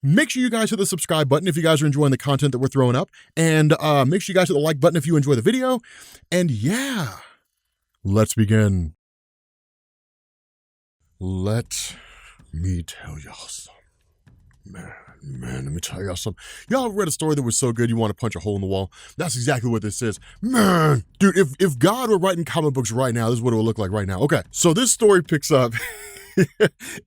Make sure you guys hit the subscribe button if you guys are enjoying the content that we're throwing up. And make sure you guys hit the like button if you enjoy the video. And yeah, let's begin. Let me tell y'all something. Man, let me tell y'all something. Y'all read a story that was so good you want to punch a hole in the wall? That's exactly what this is. Man, dude, if God were writing comic books right now, this is what it would look like right now. Okay, so this story picks up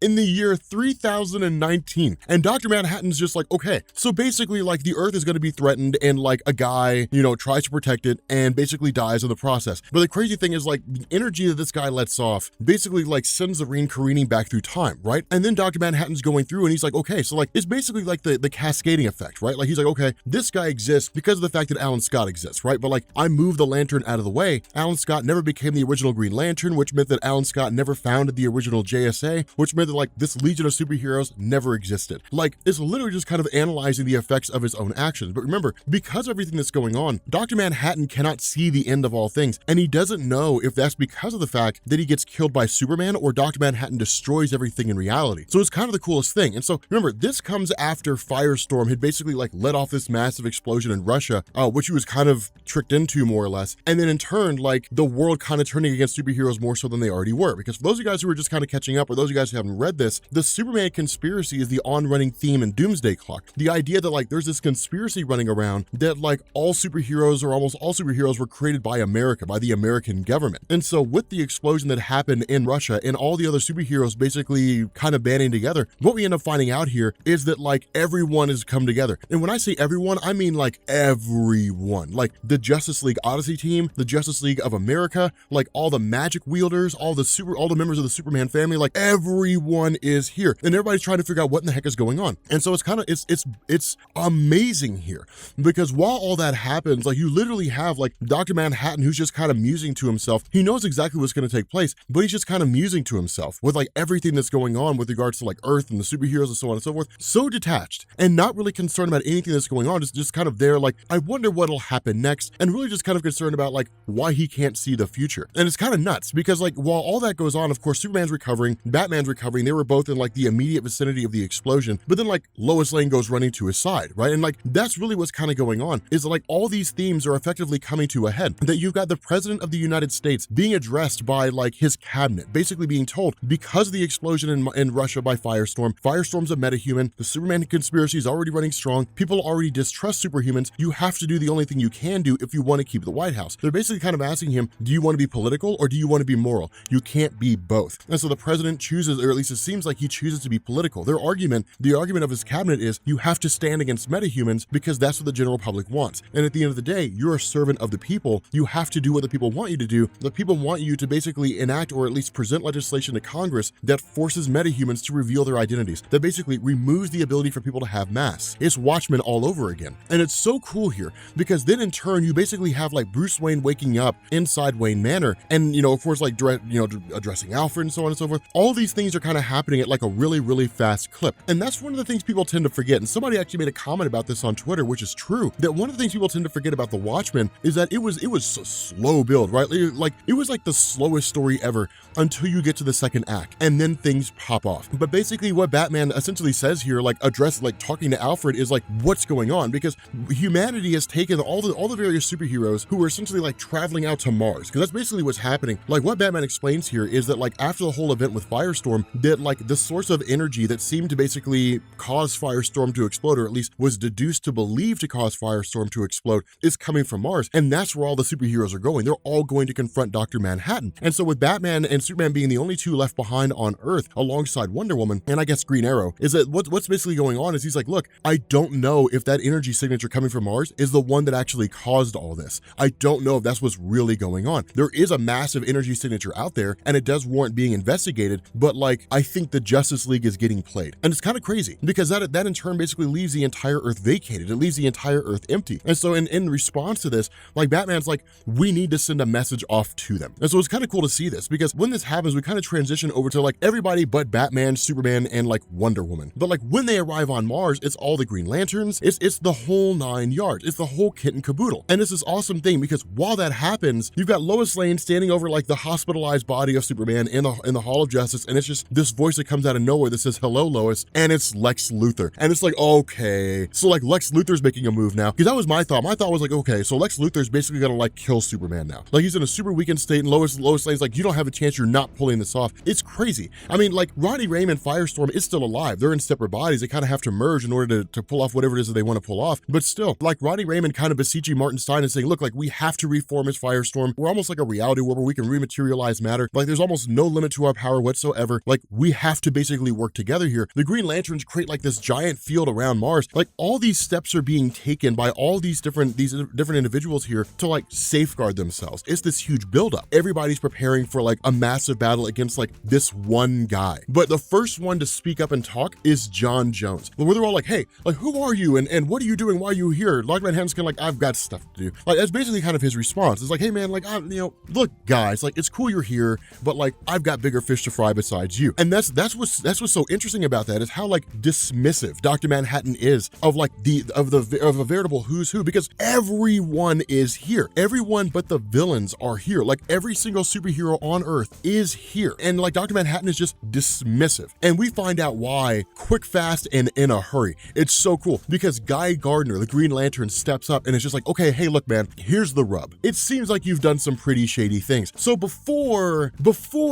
in the year 3019. And Dr. Manhattan's just like, okay, so basically like the earth is going to be threatened and like a guy, tries to protect it and basically dies in the process. But the crazy thing is like the energy that this guy lets off basically like sends the rain careening back through time, right? And then Dr. Manhattan's going through and he's like, okay, so like it's basically like the cascading effect, right? Like he's like, okay, this guy exists because of the fact that Alan Scott exists, right? But like I moved the lantern out of the way. Alan Scott never became the original Green Lantern, which meant that Alan Scott never founded the original JSA, which meant that like this legion of superheroes never existed. Like it's literally just kind of analyzing the effects of his own actions. But remember, because of everything that's going on, Dr. Manhattan cannot see the end of all things. And he doesn't know if that's because of the fact that he gets killed by Superman or Dr. Manhattan destroys everything in reality. So it's kind of the coolest thing. And so remember, this comes after Firestorm had basically like let off this massive explosion in Russia, which he was kind of tricked into more or less. And then in turn, like the world kind of turning against superheroes more so than they already were. Because for those of you guys who are just kind of catching up, or those of you guys who haven't read this, the Superman conspiracy is the on-running theme in Doomsday Clock. The idea that like there's this conspiracy running around that like all superheroes or almost all superheroes were created by America, by the American government. And so with the explosion that happened in Russia and all the other superheroes basically kind of banding together, what we end up finding out here is that like everyone has come together. And when I say everyone, I mean like everyone, like the Justice League Odyssey team, the Justice League of America, like all the magic wielders, all the members of the Superman family, like everyone is here and everybody's trying to figure out what in the heck is going on. And so it's kind of it's amazing here because while all that happens, like you literally have like Dr. Manhattan who's just kind of musing to himself. He knows exactly what's going to take place, but he's just kind of musing to himself with like everything that's going on with regards to like Earth and the superheroes and so on and so forth. So detached and not really concerned about anything that's going on, just kind of there like, I wonder what'll happen next, and really just kind of concerned about like why he can't see the future. And it's kind of nuts because like while all that goes on, of course, Superman's recovering, Batman's recovering, they were both in like the immediate vicinity of the explosion, but then like Lois Lane goes running to his side, right? And like that's really what's kind of going on, is like all these themes are effectively coming to a head. That you've got the President of the United States being addressed by like his cabinet, basically being told because of the explosion in Russia by Firestorm's a metahuman, the Superman conspiracy is already running strong, people already distrust superhumans, you have to do the only thing you can do if you want to keep the White House. They're basically kind of asking him, do you want to be political or do you want to be moral? You can't be both. And so the president chooses, or at least it seems like he chooses to be political. The argument of his cabinet is you have to stand against metahumans because that's what the general public wants. And at the end of the day, you're a servant of the people. You have to do what the people want you to do. The people want you to basically enact or at least present legislation to Congress that forces metahumans to reveal their identities, that basically removes the ability for people to have masks. It's Watchmen all over again. And it's so cool here because then in turn, you basically have like Bruce Wayne waking up inside Wayne Manor and, of course, like, addressing Alfred and so on and so forth. All these things are kind of happening at like a really, really fast clip. And that's one of the things people tend to forget. And somebody actually made a comment about this on Twitter, which is true, that one of the things people tend to forget about the Watchmen is that it was a slow build, right? Like it was like the slowest story ever until you get to the second act and then things pop off. But basically what Batman essentially says here, like talking to Alfred, is like what's going on, because humanity has taken all the various superheroes who were essentially like traveling out to Mars, because that's basically what's happening. Like what Batman explains here is that like after the whole event with Firestorm, that like the source of energy that seemed to basically cause Firestorm to explode, or at least was deduced to believe to cause Firestorm to explode, is coming from Mars. And that's where all the superheroes are going. They're all going to confront Dr. Manhattan. And so with Batman and Superman being the only two left behind on Earth alongside Wonder Woman and I guess Green Arrow, is that what's basically going on is he's like, look, I don't know if that energy signature coming from Mars is the one that actually caused all this. I don't know if that's what's really going on. There is a massive energy signature out there and it does warrant being investigated, but like I think the Justice League is getting played. And it's kind of crazy because that in turn basically leaves the entire Earth vacated. It leaves the entire Earth empty. And so in response to this, like Batman's like, we need to send a message off to them. And so it's kind of cool to see this because when this happens, we kind of transition over to like everybody but Batman, Superman, and like Wonder Woman. But like when they arrive on Mars, it's all the Green Lanterns. It's the whole 9 yards. It's the whole kit and caboodle. And it's this awesome thing because while that happens, you've got Lois Lane standing over like the hospitalized body of Superman in the Hall of Justice process, and it's just this voice that comes out of nowhere that says, hello, Lois, and it's Lex Luthor. And it's like, okay, so like Lex Luthor's making a move now, because that was my thought. My thought was like, okay, so Lex Luthor's basically gonna like kill Superman now. Like he's in a super weakened state, and Lois Lane's like, you don't have a chance, you're not pulling this off. It's crazy. I mean, like Ronnie Raymond, Firestorm is still alive. They're in separate bodies. They kind of have to merge in order to pull off whatever it is that they want to pull off. But still, like Ronnie Raymond kind of beseeching Martin Stein and saying, look, like we have to reform as Firestorm. We're almost like a reality warp where we can rematerialize matter. Like there's almost no limit to our power whatsoever. Like we have to basically work together here. The Green Lanterns create like this giant field around Mars. Like all these steps are being taken by all these different individuals here to like safeguard themselves. It's this huge buildup. Everybody's preparing for like a massive battle against like this one guy. But the first one to speak up and talk is Geoff Johns. Where they're all like, hey, like who are you and what are you doing? Why are you here? Dr. Manhattan's kind of like, I've got stuff to do. Like that's basically kind of his response. It's like, hey man, like look guys, like it's cool you're here, but like I've got bigger fish to fry besides you. And that's what's so interesting about that is how like dismissive Dr. Manhattan is of like of a veritable who's who, because everyone is here. Everyone but the villains are here. Like every single superhero on Earth is here. And like Dr. Manhattan is just dismissive. And we find out why quick, fast, and in a hurry. It's so cool because Guy Gardner, the Green Lantern, steps up and it's just like, okay, hey, look, man, here's the rub. It seems like you've done some pretty shady things. So before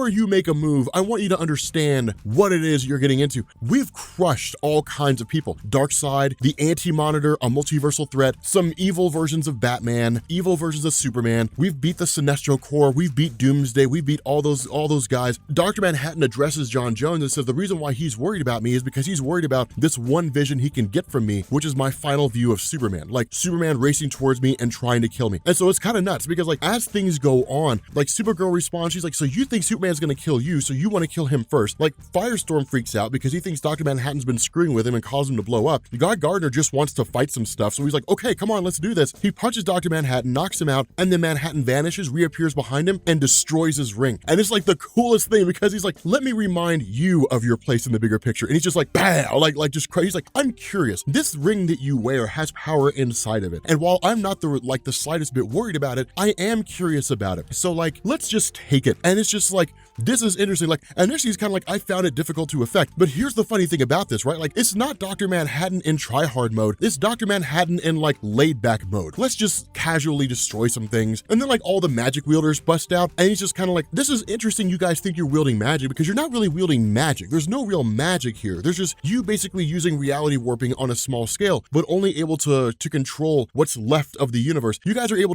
you make a move, I want you to understand what it is you're getting into. We've crushed all kinds of people. Darkseid, the Anti-Monitor, a multiversal threat, some evil versions of Batman, evil versions of Superman. We've beat the Sinestro Corps. We've beat Doomsday. We beat all those guys. Dr. Manhattan addresses Geoff Johns and says the reason why he's worried about me is because he's worried about this one vision he can get from me, which is my final view of Superman. Like Superman racing towards me and trying to kill me. And so it's kind of nuts because like as things go on, like Supergirl responds, she's like, so you think Superman's gonna kill you, so you want to kill him first. Like Firestorm freaks out because he thinks Dr. Manhattan's been screwing with him and caused him to blow up. Guy Gardner just wants to fight some stuff, so he's like, okay, come on, let's do this. He punches Dr. Manhattan, knocks him out, and then Manhattan vanishes, reappears behind him, and destroys his ring. And it's like the coolest thing because he's like, let me remind you of your place in the bigger picture. And he's just like, bam, like just crazy. He's like, I'm curious. This ring that you wear has power inside of it. And while I'm not the slightest bit worried about it, I am curious about it. So like, let's just take it. And it's just like, this is interesting. Like initially he's kind of like, I found it difficult to affect. But here's the funny thing about this, right? Like it's not Dr. Manhattan in try-hard mode. It's Dr. Manhattan in like laid-back mode. Let's just casually destroy some things. And then like all the magic wielders bust out and he's just kind of like, this is interesting. You guys think you're wielding magic because you're not really wielding magic. There's no real magic here. There's just you basically using reality warping on a small scale, but only able to control what's left of the universe. You guys are able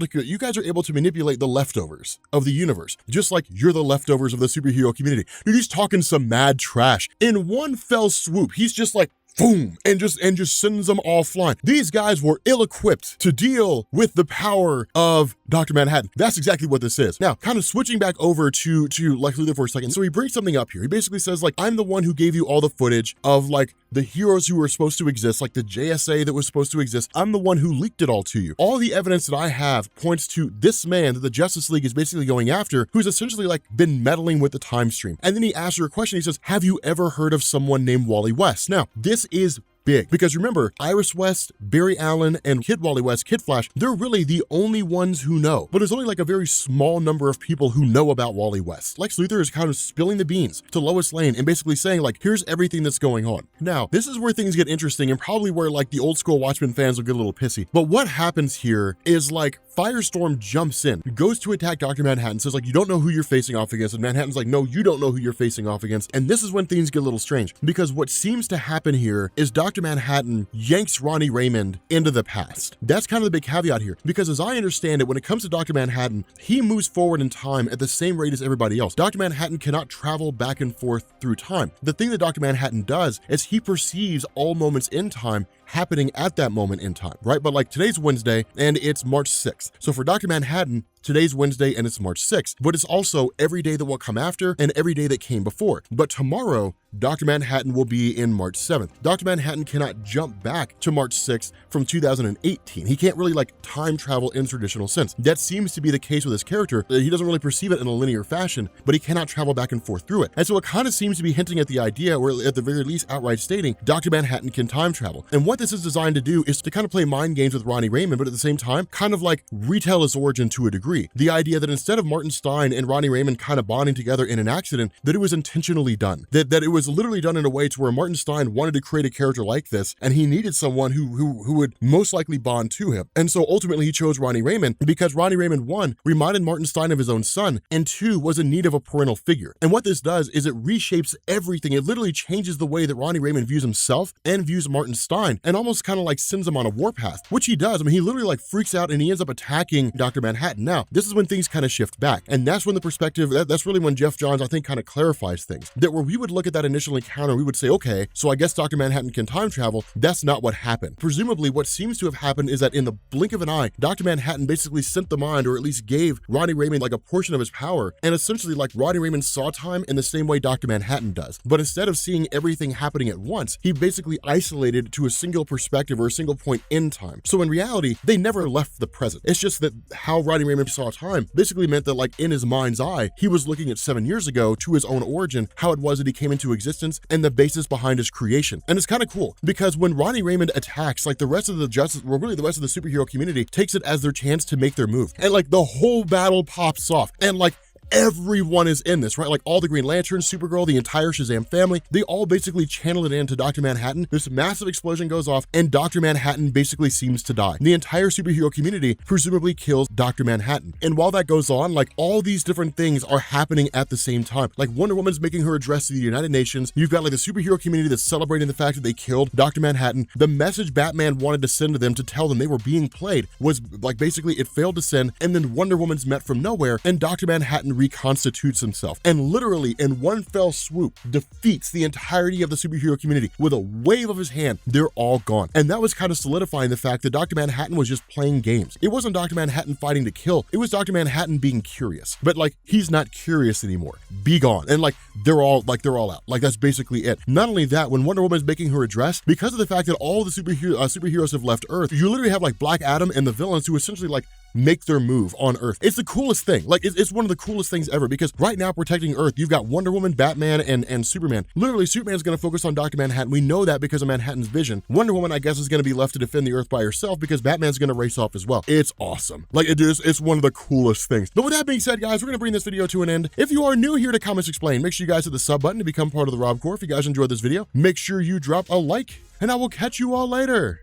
to manipulate the leftovers of the universe, just like you're the leftovers of the superhero community. Dude, he's talking some mad trash. In one fell swoop, he's just like, boom, and just sends them all flying. These guys were ill-equipped to deal with the power of Dr. Manhattan. That's exactly what this is. Now, kind of switching back over to Lex Luthor for a second. So he brings something up here. He basically says, like, I'm the one who gave you all the footage of, like, the heroes who were supposed to exist, like the JSA that was supposed to exist. I'm the one who leaked it all to you. All the evidence that I have points to this man that the Justice League is basically going after, who's essentially, like, been meddling with the time stream. And then he asks her a question. He says, have you ever heard of someone named Wally West? Now, this is big because remember, Iris West, Barry Allen, and Kid Wally West, Kid Flash, they're really the only ones who know. But there's only like a very small number of people who know about Wally West. Lex Luthor is kind of spilling the beans to Lois Lane and basically saying like, here's everything that's going on. Now, this is where things get interesting and probably where like the old school Watchmen fans will get a little pissy. But what happens here is like Firestorm jumps in, goes to attack Dr. Manhattan, says like, you don't know who you're facing off against. And Manhattan's like, no, you don't know who you're facing off against. And this is when things get a little strange because what seems to happen here is Dr. Manhattan yanks Ronnie Raymond into the past. That's kind of the big caveat here because as I understand it, when it comes to Dr. Manhattan, he moves forward in time at the same rate as everybody else. Dr. Manhattan cannot travel back and forth through time. The thing that Dr. Manhattan does is he perceives all moments in time happening at that moment in time, right? But like today's Wednesday and it's March 6th. So for Dr. Manhattan, today's Wednesday and it's March 6th, but it's also every day that will come after and every day that came before. But tomorrow, Dr. Manhattan will be in March 7th. Dr. Manhattan cannot jump back to March 6th from 2018. He can't really like time travel in traditional sense. That seems to be the case with his character. He doesn't really perceive it in a linear fashion, but he cannot travel back and forth through it. And so it kind of seems to be hinting at the idea, or at the very least outright stating, Dr. Manhattan can time travel. And what this is designed to do is to kind of play mind games with Ronnie Raymond, but at the same time, kind of like retell his origin to a degree. agree. The idea that instead of Martin Stein and Ronnie Raymond kind of bonding together in an accident, that it was intentionally done. That it was literally done in a way to where Martin Stein wanted to create a character like this, and he needed someone who would most likely bond to him. And so ultimately he chose Ronnie Raymond because Ronnie Raymond, one, reminded Martin Stein of his own son, and two, was in need of a parental figure. And what this does is it reshapes everything. It literally changes the way that Ronnie Raymond views himself and views Martin Stein, and almost kind of like sends him on a warpath, which he does. I mean, he literally like freaks out and he ends up attacking Dr. Manhattan. Now, this is when things kind of shift back. And that's when the perspective, that's really when Geoff Johns, I think, kind of clarifies things. That where we would look at that initial encounter, we would say, okay, so I guess Dr. Manhattan can time travel. That's not what happened. Presumably, what seems to have happened is that in the blink of an eye, Dr. Manhattan basically sent the mind, or at least gave Ronnie Raymond like a portion of his power. And essentially, like, Ronnie Raymond saw time in the same way Dr. Manhattan does. But instead of seeing everything happening at once, he basically isolated to a single perspective or a single point in time. So in reality, they never left the present. It's just that how Ronnie Raymond saw time basically meant that, like, in his mind's eye, he was looking at 7 years ago to his own origin, how it was that he came into existence, and the basis behind his creation. And it's kind of cool because when Ronnie Raymond attacks, like, the rest of the justice, well, really the rest of the superhero community takes it as their chance to make their move. And like the whole battle pops off. And like everyone is in this, right? Like all the Green Lanterns, Supergirl, the entire Shazam family, they all basically channel it into Dr. Manhattan. This massive explosion goes off and Dr. Manhattan basically seems to die. The entire superhero community presumably kills Dr. Manhattan. And while that goes on, like all these different things are happening at the same time. Like Wonder Woman's making her address to the United Nations. You've got like the superhero community that's celebrating the fact that they killed Dr. Manhattan. The message Batman wanted to send to them to tell them they were being played was like basically it failed to send, and then Wonder Woman's met from nowhere and Dr. Manhattan reconstitutes himself and literally in one fell swoop defeats the entirety of the superhero community with a wave of his hand. They're all gone. And that was kind of solidifying the fact that Dr. Manhattan was just playing games. It wasn't Dr. Manhattan fighting to kill. It was Dr. Manhattan being curious. But like he's not curious anymore. Be gone. And like they're all out. Like that's basically it. Not only that, when Wonder Woman's making her address, because of the fact that all the superheroes have left Earth, you literally have like Black Adam and the villains who essentially like make their move on Earth. It's the coolest thing. Like it's one of the coolest things ever because right now protecting Earth, you've got Wonder Woman, Batman, and Superman. Literally, Superman's going to focus on Dr. Manhattan. We know that because of Manhattan's vision. Wonder Woman, I guess, is going to be left to defend the Earth by herself because Batman's going to race off as well. It's awesome. Like it's one of the coolest things. But with that being said, guys, we're going to bring this video to an end. If you are new here to Comics Explained, make sure you guys hit the sub button to become part of the Rob Corps. If you guys enjoyed this video, make sure you drop a like, and I will catch you all later.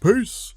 Peace.